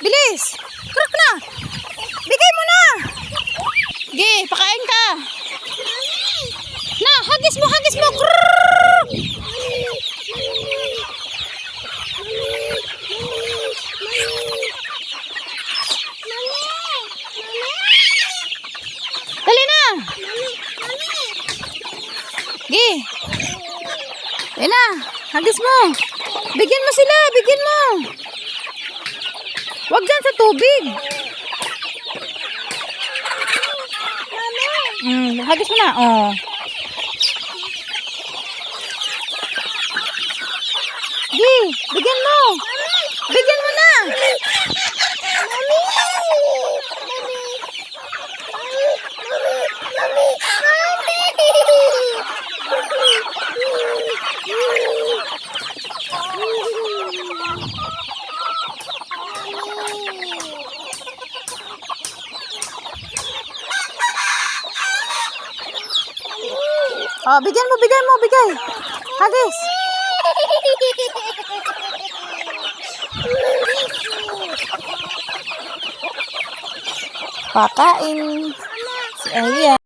Bilis. Kruk na. Bigay mo na. Ge, pakain ka. Na, hagis mo, hagis mo. Kruk. Dali na. Ge. Ayun na, hagis mo. Bigyan mo sila, bigyan mo. Huwag dyan sa tubig. Hagis mo na, oh. Gi, bigyan mo. Bigyan mo na. Oh, bigyan mo, bigay. Hagis. Pakain. Si Ayan.